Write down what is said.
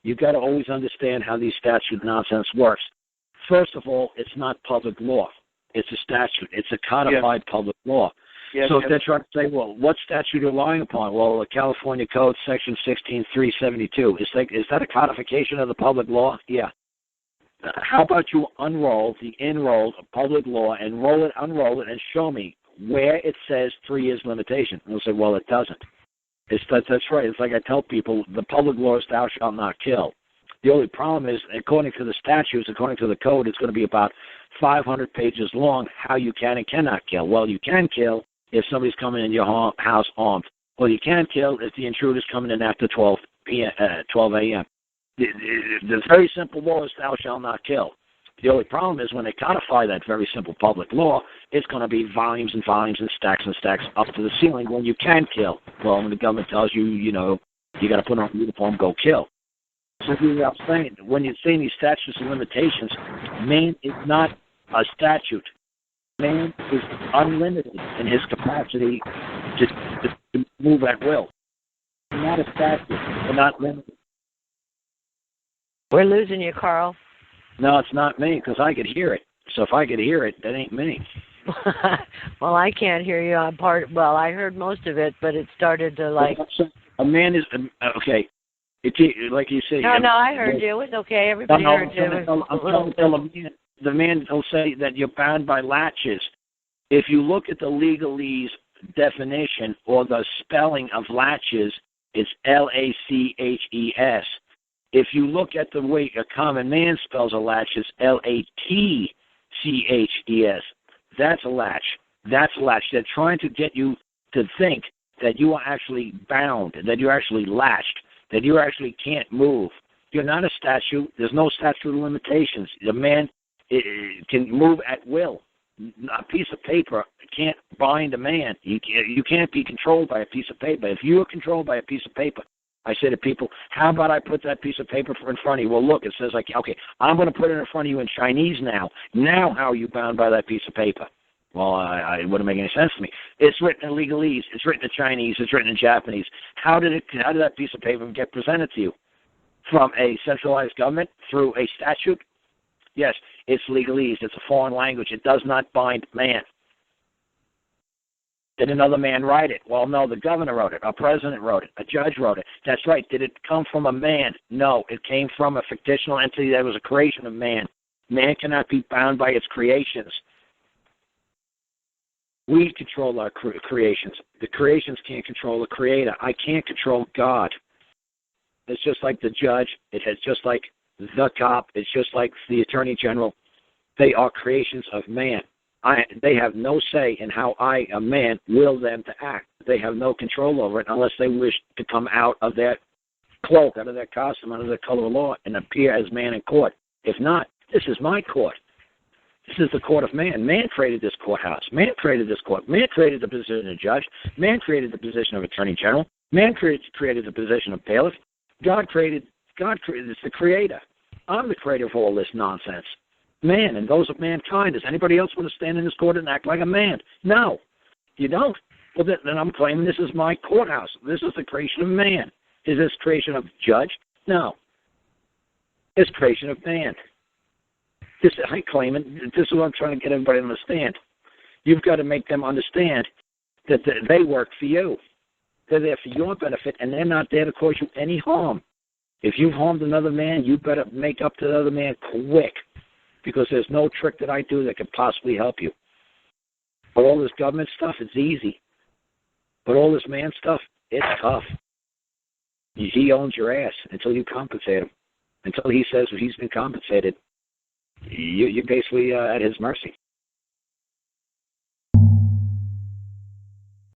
You've got to always understand how these statute nonsense works. First of all, it's not public law. It's a statute. It's a codified public law. So if they're trying to say, well, what statute are you relying upon? Well, the California Code, Section 16372. Is that a codification of the public law? Yeah. How about you unroll the enrolled public law and unroll it, and show me where it says 3 years limitation? And they'll say, well, it doesn't. That's right. It's like I tell people, the public law is thou shalt not kill. The only problem is, according to the statutes, according to the code, it's going to be about 500 pages long, how you can and cannot kill. Well, you can kill if somebody's coming in your house armed. Well, you can kill if the intruder's coming in after 12 a.m. The very simple law is thou shalt not kill. The only problem is when they codify that very simple public law, it's going to be volumes and volumes and stacks up to the ceiling when you can kill. Well, when the government tells you, you got to put on a uniform, go kill. So I'm saying, when you're saying these statutes of limitations, man is not a statute. Man is unlimited in his capacity to move at will. We're not a statute. We're not limited. We're losing you, Karl. No, it's not me, because I could hear it. So if I could hear it, that ain't me. Well, I can't hear you on part. Well, I heard most of it, but it started to like. A man is okay. Like you say. No, I heard you. It's okay. Everybody heard you. The man will say that you're bound by latches. If you look at the legalese definition or the spelling of latches, it's L-A-C-H-E-S. If you look at the way a common man spells a latch, it's L-A-T-C-H-E-S. That's a latch. That's a latch. They're trying to get you to think that you are actually bound, that you're actually latched, that you actually can't move. You're not a statute. There's no statute of limitations. The man can move at will. A piece of paper can't bind a man. You can't be controlled by a piece of paper. If you are controlled by a piece of paper, I say to people, how about I put that piece of paper in front of you? Well, look, it says, like, okay, I'm going to put it in front of you in Chinese now. Now how are you bound by that piece of paper? Well, it wouldn't make any sense to me. It's written in legalese. It's written in Chinese. It's written in Japanese. How did that piece of paper get presented to you? From a centralized government through a statute? Yes, it's legalese. It's a foreign language. It does not bind man. Did another man write it? Well, no, the governor wrote it. A president wrote it. A judge wrote it. That's right. Did it come from a man? No, it came from a fictional entity that was a creation of man. Man cannot be bound by its creations. We control our creations. The creations can't control the creator. I can't control God. It's just like the judge. It's just like the cop. It's just like the attorney general. They are creations of man. They have no say in how I, a man, will them to act. They have no control over it unless they wish to come out of that cloak, out of that costume, out of the color of law, and appear as man in court. If not, this is my court. This is the court of man. Man created this courthouse. Man created this court. Man created the position of judge. Man created the position of attorney general. Man created the position of bailiff. God created, it's the creator. I'm the creator of all this nonsense. Man and those of mankind. Does anybody else want to stand in this court and act like a man? No, you don't. Well, then I'm claiming this is my courthouse. This is the creation of man. Is this creation of judge? No. It's creation of man. I'm claiming, this is what I'm trying to get everybody to understand. You've got to make them understand that they work for you. They're there for your benefit, and they're not there to cause you any harm. If you've harmed another man, you better make up to the other man quick, because there's no trick that I do that could possibly help you. But all this government stuff, it's easy. But all this man stuff, it's tough. He owns your ass until you compensate him. Until he says he's been compensated, you're basically at his mercy.